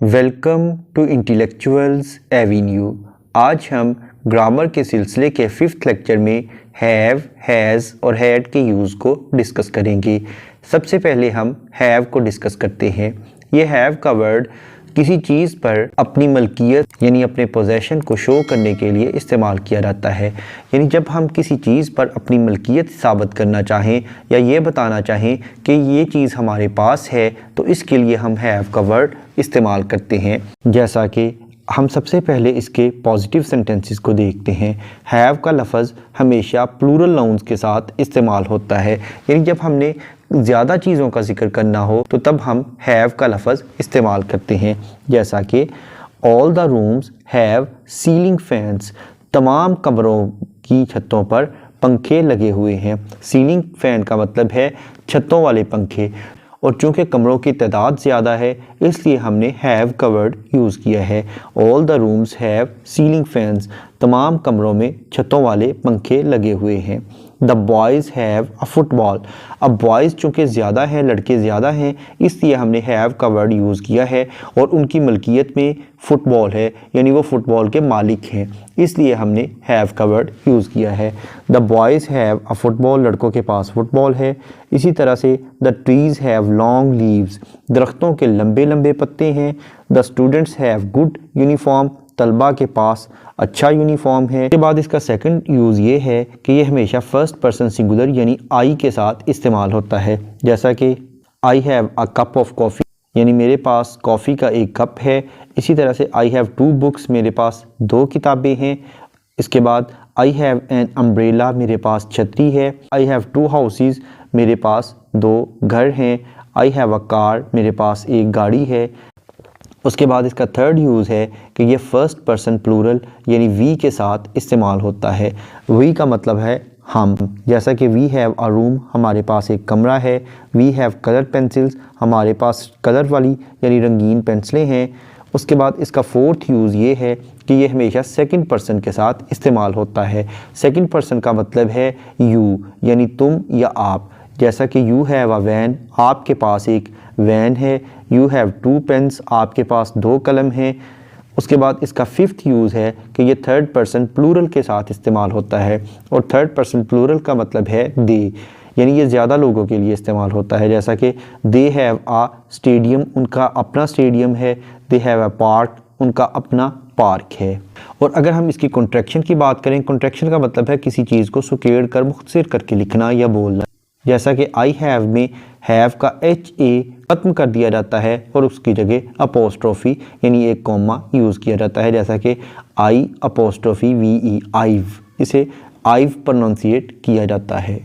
Welcome to intellectuals Avenue. आज हम grammar के सिलसिले के 5th लेक्चर में हैव, हैज़ और हैड के यूज़ को डिस्कस करेंगे। सबसे पहले हम हैव को डिस्कस करते हैं। ये हैव का वर्ड किसी चीज़ पर अपनी मलकियत यानी अपने पोजेशन को शो करने के लिए इस्तेमाल किया जाता है। यानी जब हम किसी चीज़ पर अपनी मलकियत साबित करना चाहें या ये बताना चाहें कि ये चीज़ हमारे पास है, तो इसके लिए हम हैव का वर्ड इस्तेमाल करते हैं। जैसा कि हम सबसे पहले इसके पॉजिटिव सेंटेंसेस को देखते हैं। हैव का लफ्ज़ हमेशा प्लूरल नाउन्स के साथ इस्तेमाल होता है। यानी जब हमने ज़्यादा चीज़ों का जिक्र करना हो तो तब हम हैव का लफ्ज़ इस्तेमाल करते हैं। जैसा कि all the rooms have ceiling fans, तमाम कमरों की छतों पर पंखे लगे हुए हैं। सीलिंग फ़ैन का मतलब है छतों वाले पंखे, और चूँकि कमरों की तादाद ज़्यादा है इसलिए हमने हैव का वर्ड यूज़ किया है। All the rooms have ceiling fans, तमाम कमरों में छतों वाले पंखे लगे हुए हैं। The boys have a football, अब बॉयज़ चूँकि ज़्यादा हैं, लड़के ज़्यादा हैं, इसलिए हमने हैव का वर्ड यूज़ किया है और उनकी मलकियत में फ़ुटबॉल है, यानी वो फ़ुटबॉल के मालिक हैं, इसलिए हमने हैव का वर्ड यूज़ किया है। The boys have a football, लड़कों के पास फ़ुटबॉल है। इसी तरह से the trees have long leaves, दरख्तों के लंबे लंबे पत्ते हैं। The students have good uniform, तलबा के पास अच्छा यूनिफॉर्म है। इसके बाद इसका सेकंड यूज़ ये है कि ये हमेशा फर्स्ट पर्सन सिंगुलर यानी आई के साथ इस्तेमाल होता है। जैसा कि I have a cup of coffee, यानी मेरे पास कॉफ़ी का एक कप है। इसी तरह से आई हैव 2 बुक्स, मेरे पास 2 किताबें हैं। इसके बाद आई हैव एन अम्ब्रेला, मेरे पास छतरी है। आई हैव 2 हाउसेस, मेरे पास 2 घर हैं। आई हैव अ कार, मेरे पास एक गाड़ी है। उसके बाद इसका थर्ड यूज़ है कि ये फर्स्ट पर्सन प्लूरल यानी वी के साथ इस्तेमाल होता है। वी का मतलब है हम, जैसा कि वी हैव अ रूम, हमारे पास एक कमरा है। वी हैव कलर पेंसिल्स, हमारे पास कलर वाली यानी रंगीन पेंसिलें हैं। उसके बाद इसका फोर्थ यूज़ ये है कि ये हमेशा सेकंड पर्सन के साथ इस्तेमाल होता है। सेकंड पर्सन का मतलब है यू, यानी तुम या आप। जैसा कि यू हैव अ वैन, आपके पास एक वैन है। यू हैव 2 पेन्स, आपके पास 2 कलम हैं। उसके बाद इसका 5th यूज़ है कि ये थर्ड पर्सन प्लूरल के साथ इस्तेमाल होता है, और थर्ड पर्सन प्लूरल का मतलब है दे, यानी ये ज़्यादा लोगों के लिए इस्तेमाल होता है। जैसा कि दे हैव आ स्टेडियम, उनका अपना स्टेडियम है। दे हैव अ पार्क, उनका अपना पार्क है। और अगर हम इसकी कॉन्ट्रैक्शन की बात करें, कॉन्ट्रैक्शन का मतलब है किसी चीज़ को सुकेड़ कर मुख्तसर करके लिखना या बोलना। जैसा कि आई हैव में हैव का HA ख़त्म कर दिया जाता है और उसकी जगह अपोस्ट्रोफी यानी एक कॉमा यूज़ किया जाता है। जैसा कि आई अपोस्ट्रोफी VE, आइव, इसे आइव प्रोनाउंसिएट किया जाता है।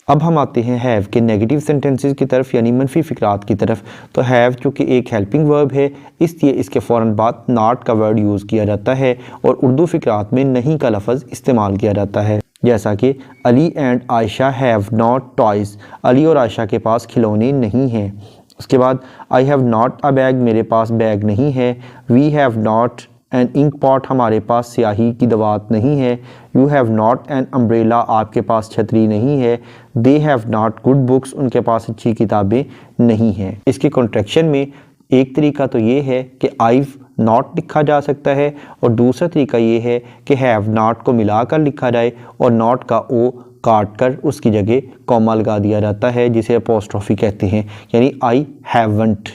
अब हम आते हैं हैव के नेगेटिव सेंटेंसेस की तरफ यानी मनफी फ़िक्रात की तरफ। तो हैव चूँकि एक हेल्पिंग वर्ब है इसलिए इसके फ़ौरन बाद नॉट का वर्ड यूज़ किया जाता है और उर्दू फ़िक्रात में नहीं का लफ्ज़ इस्तेमाल किया जाता है। जैसा कि Ali and Ayesha have not toys, Ali और आयशा के पास खिलौने नहीं हैं। उसके बाद I have not a bag, मेरे पास बैग नहीं है। We have not an ink pot, हमारे पास स्याही की दवात नहीं है। You have not an umbrella, आपके पास छतरी नहीं है। They have not good books, उनके पास अच्छी किताबें नहीं हैं। इसके कॉन्ट्रैक्शन में एक तरीका तो ये है कि आइव नॉट लिखा जा सकता है, और दूसरा तरीका ये है कि हैव नॉट को मिलाकर लिखा जाए और नॉट का ओ काट कर उसकी जगह कॉमा लगा दिया जाता है, जिसे अपोस्ट्रोफी कहते हैं, यानी आई हैवंट।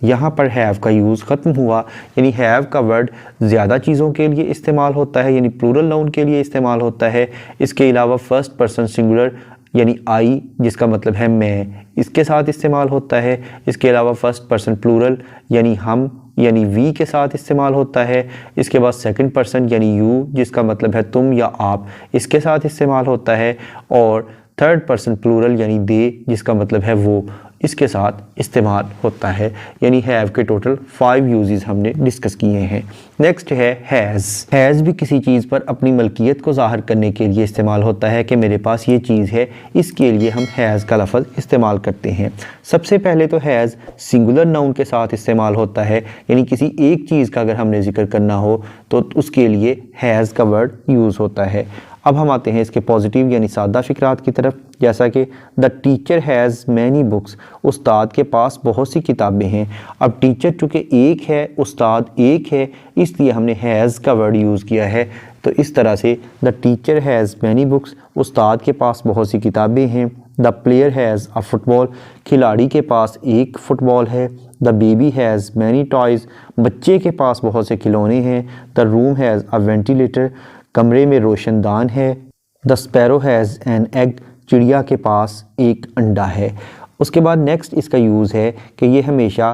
यहाँ पर हैव का यूज़ ख़त्म हुआ, यानी हैव का वर्ड ज़्यादा चीज़ों के लिए इस्तेमाल होता है, यानी प्लूरल नाउन के लिए इस्तेमाल होता है। इसके अलावा फर्स्ट पर्सन सिंगुलर यानी आई, जिसका मतलब है मैं, इसके साथ इस्तेमाल होता है। इसके अलावा फर्स्ट पर्सन प्लूरल यानी हम यानी वी के साथ इस्तेमाल होता है। इसके बाद सेकंड पर्सन यानी यू, जिसका मतलब है तुम या आप, इसके साथ इस्तेमाल होता है। और थर्ड पर्सन प्लूरल यानी दे, जिसका मतलब है वो, इसके साथ इस्तेमाल होता है। यानी हैव के टोटल 5 यूजेस हमने डिस्कस किए हैं। नेक्स्ट है हैज़। हैज़ भी किसी चीज़ पर अपनी मलकियत को ज़ाहिर करने के लिए इस्तेमाल होता है कि मेरे पास ये चीज़ है, इसके लिए हम हैज़ का लफ्ज़ इस्तेमाल करते हैं। सबसे पहले तो हैज़ सिंगुलर नाउन के साथ इस्तेमाल होता है, यानी किसी एक चीज़ का अगर हमने जिक्र करना हो तो उसके लिए हैज़ का वर्ड यूज़ होता है। अब हम आते हैं इसके पॉजिटिव यानी सादा फ़िक्रात की तरफ, जैसा कि the teacher has many books, उस्ताद के पास बहुत सी किताबें हैं। अब टीचर चूँकि एक है, उस्ताद एक है, इसलिए हमने हैज़ का वर्ड यूज़ किया है। तो इस तरह से the teacher has many books, उस्ताद के पास बहुत सी किताबें हैं। The player has a football, खिलाड़ी के पास एक फ़ुटबॉल है। The baby has many toys, बच्चे के पास बहुत से खिलौने हैं। The room has a ventilator, कमरे में रोशनदान है। The sparrow has an egg, चिड़िया के पास एक अंडा है। उसके बाद नेक्स्ट इसका यूज़ है कि ये हमेशा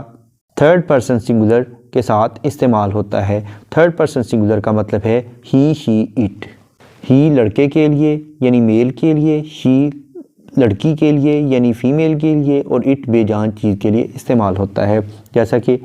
थर्ड पर्सन सिंगुलर के साथ इस्तेमाल होता है। थर्ड पर्सन सिंगुलर का मतलब है ही, शी, इट। ही लड़के के लिए यानी मेल के लिए, शी लड़की के लिए यानी फ़ीमेल के लिए, और इट बेजान चीज़ के लिए इस्तेमाल होता है। जैसा कि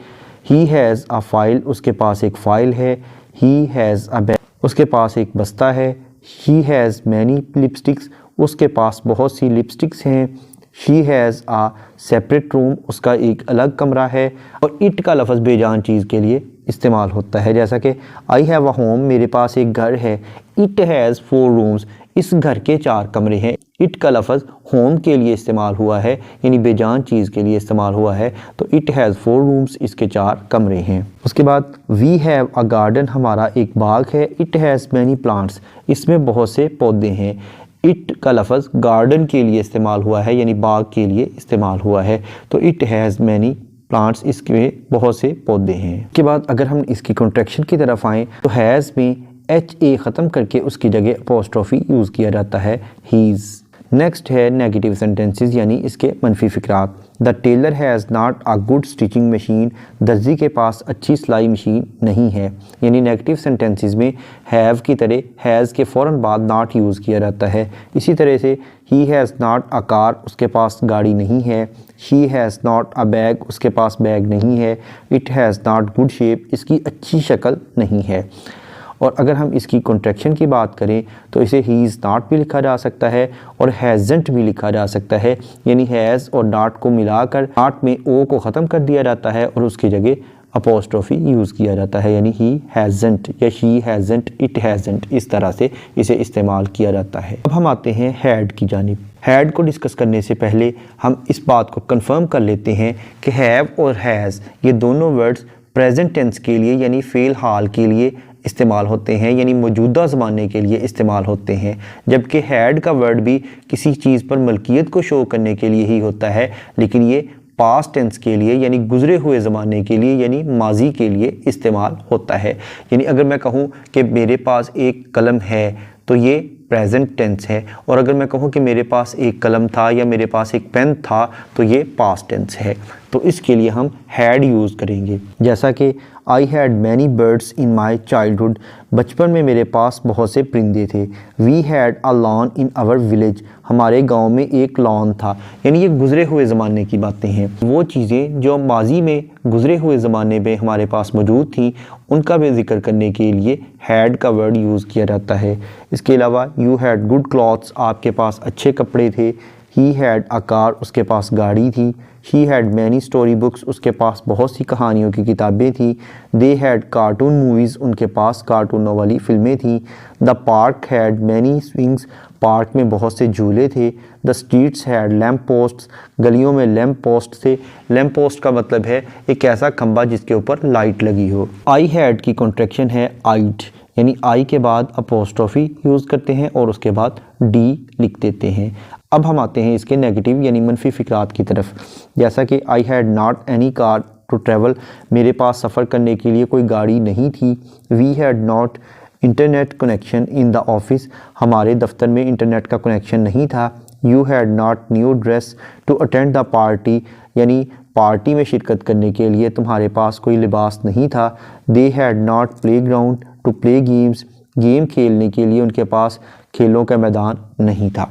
ही हैज़ अ फाइल, उसके पास एक फ़ाइल है। ही हैज़ अ बैग, उसके पास एक बस्ता है। शी हैज़ मैनी लिपस्टिक्स, उसके पास बहुत सी लिपस्टिक्स हैं। She has a separate room, उसका एक अलग कमरा है। और इट का लफ्ज़ बेजान चीज़ के लिए इस्तेमाल होता है, जैसा कि आई हैव अ होम, मेरे पास एक घर है। इट हैज़ 4 रूम्स, इस घर के 4 कमरे हैं। इट का लफ्ज़ होम के लिए इस्तेमाल हुआ है, यानी बेजान चीज़ के लिए इस्तेमाल हुआ है। तो इट हैज़ 4 रूम्स, इसके 4 कमरे हैं। उसके बाद वी हैव अ गार्डन, हमारा एक बाग है। इट हैज़ मैनी प्लांट्स, इसमें बहुत से पौधे हैं। इट का लफ्ज़ गार्डन के लिए इस्तेमाल हुआ है, यानी बाग के लिए इस्तेमाल हुआ है। तो इट हैज़ मैनी प्लांट्स, इसके बहुत से पौधे हैं। उसके बाद अगर हम इसकी कॉन्ट्रैक्शन की तरफ आएँ तो हैज़ में HA ख़त्म करके उसकी जगह अपॉस्ट्रोफी यूज़ किया जाता है, हीज़। नेक्स्ट है नेगेटिव सेंटेंसेस यानी इसके मनफी फ़िक्रात। The tailor has not a good stitching machine, दर्जी के पास अच्छी सिलाई मशीन नहीं है। यानी नेगेटिव सेंटेंसेस में हैव की तरह हैज़ के फ़ौरन बाद नॉट यूज़ किया जाता है। इसी तरह से he has not a car, उसके पास गाड़ी नहीं है। She has not a bag, उसके पास बैग नहीं है। It has not good shape, इसकी अच्छी शक्ल नहीं है। और अगर हम इसकी कॉन्ट्रैक्शन की बात करें तो इसे ही इज़ नॉट भी लिखा जा सकता है और हैज़ेंट भी लिखा जा सकता है, यानी हैज़ और नॉट को मिलाकर नॉट में ओ को ख़त्म कर दिया जाता है और उसकी जगह अपॉस्ट्रोफी यूज़ किया जाता है, यानी ही हैज़ेंट या शी हैज़ेंट, इट हैज़ेंट, इस तरह से इसे इस्तेमाल किया जाता है। अब हम आते हैं हैड की जानिब। हैड को डिस्कस करने से पहले हम इस बात को कंफर्म कर लेते हैं कि हैव और हैज़ ये दोनों वर्ड्स प्रेजेंट टेंस के लिए यानी फ़ेल हाल के लिए इस्तेमाल होते हैं, यानी मौजूदा ज़माने के लिए इस्तेमाल होते हैं। जबकि हैड का वर्ड भी किसी चीज़ पर मलकियत को शो करने के लिए ही होता है, लेकिन ये पास्ट टेंस के लिए यानी गुज़रे हुए ज़माने के लिए यानी माजी के लिए इस्तेमाल होता है। यानी अगर मैं कहूँ कि मेरे पास एक कलम है तो ये प्रेजेंट टेंस है, और अगर मैं कहूँ कि मेरे पास एक कलम था या मेरे पास एक पेन था तो ये पास्ट टेंस है। तो इसके लिए हम हैड यूज़ करेंगे, जैसा कि I had many birds in my childhood, बचपन में मेरे पास बहुत से परिंदे थे। We had a lawn in our village, हमारे गांव में एक लॉन था। यानी ये गुज़रे हुए ज़माने की बातें हैं। वो चीज़ें जो माजी में गुज़रे हुए ज़माने में हमारे पास मौजूद थी उनका भी जिक्र करने के लिए हैड का वर्ड यूज़ किया जाता है। इसके अलावा यू हैड गुड क्लॉथ्स, आपके पास अच्छे कपड़े थे। ही हैड अ कार, उसके पास गाड़ी थी। She had many story books, उसके पास बहुत सी कहानियों की किताबें थी। दे हैड कार्टून मूवीज़, उनके पास कार्टूनों वाली फ़िल्में थीं। The park had many swings, park में बहुत से झूले थे। The streets had lamp posts, गलियों में लैम्प पोस्ट थे। लैम्प पोस्ट का मतलब है एक ऐसा खंबा जिसके ऊपर लाइट लगी हो। आई हैड की कॉन्ट्रैक्शन है आइड, यानी आई के बाद अपॉस्ट्रोफी यूज़ करते हैं और उसके बाद डी लिख देते हैं। अब हम आते हैं इसके नेगेटिव यानी मनफी फ़िक्रात की तरफ, जैसा कि I had not any car to travel, मेरे पास सफ़र करने के लिए कोई गाड़ी नहीं थी। We had not internet connection in the office, हमारे दफ्तर में इंटरनेट का कनेक्शन नहीं था। You had not new dress to attend the party, यानी पार्टी में शिरकत करने के लिए तुम्हारे पास कोई लिबास नहीं था। They had not playground to play games, game खेलने के लिए उनके पास खेलों का मैदान नहीं था।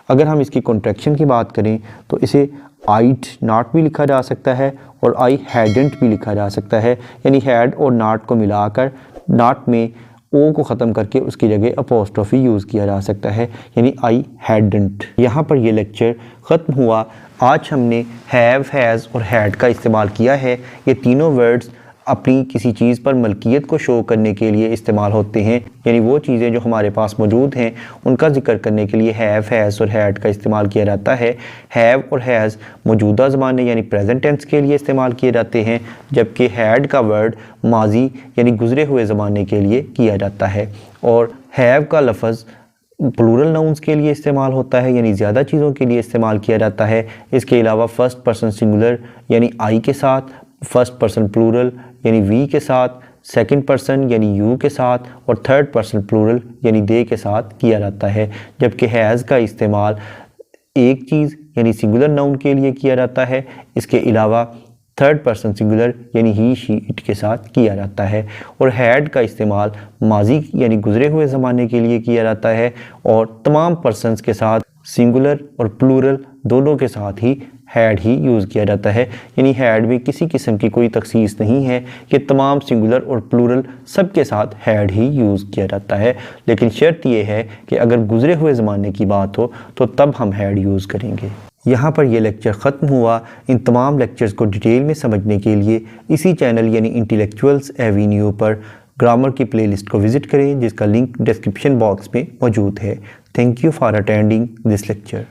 अगर हम इसकी कॉन्ट्रैक्शन की बात करें तो इसे आइड नॉट भी लिखा जा सकता है और आई हैडेंट भी लिखा जा सकता है, यानी हैड और नॉट को मिलाकर नॉट में ओ को ख़त्म करके उसकी जगह अपॉस्ट्रोफी यूज़ किया जा सकता है, यानी आई हैडेंट। यहाँ पर ये लेक्चर ख़त्म हुआ। आज हमने हैव, हैज़ और हैड का इस्तेमाल किया है। ये तीनों वर्ड्स अपनी किसी चीज़ पर मलकियत को शो करने के लिए इस्तेमाल होते हैं, यानी वो चीज़ें जो हमारे पास मौजूद हैं उनका जिक्र करने के लिए हैव, हैज़ और हैड का इस्तेमाल किया जाता है। हैव और हैज़ मौजूदा ज़माने यानी प्रेजेंट टेंस के लिए इस्तेमाल किए जाते हैं, जबकि हैड का वर्ड माजी यानी गुज़रे हुए ज़माने के लिए किया जाता है। और हैव का लफ्ज़ प्लूरल नाउन्स के लिए इस्तेमाल होता है, यानी ज़्यादा चीज़ों के लिए इस्तेमाल किया जाता है। इसके अलावा फर्स्ट पर्सन सिंगुलर यानी आई के साथ, फर्स्ट पर्सन प्लूरल यानी वी के साथ, सेकंड पर्सन यानी यू के साथ और थर्ड पर्सन प्लूरल यानी दे के साथ किया जाता है। जबकि हैज़ का इस्तेमाल एक चीज़ यानी सिंगुलर नाउन के लिए किया जाता है। इसके अलावा थर्ड पर्सन सिंगुलर यानी ही, शी, इट के साथ किया जाता है। और हैड का इस्तेमाल माजी यानी गुज़रे हुए ज़माने के लिए किया जाता है और तमाम पर्सन्स के साथ सिंगुलर और प्लूरल दोनों के साथ ही हैड ही यूज़ किया जाता है। यानी हैड में किसी किस्म की कोई तखसीस नहीं है कि तमाम सिंगुलर और प्लूरल सब के साथ हैड ही यूज़ किया जाता है, लेकिन शर्त यह है कि अगर गुज़रे हुए ज़माने की बात हो तो तब हम हैड यूज़ करेंगे। यहाँ पर यह लेक्चर ख़त्म हुआ। इन तमाम लेक्चर्स को डिटेल में समझने के लिए इसी चैनल यानी इंटेलेक्चुअल्स एवेन्यू पर ग्रामर की प्लेलिस्ट को विज़िट करें, जिसका लिंक डिस्क्रिप्शन बॉक्स में मौजूद है। Thank you for attending this lecture.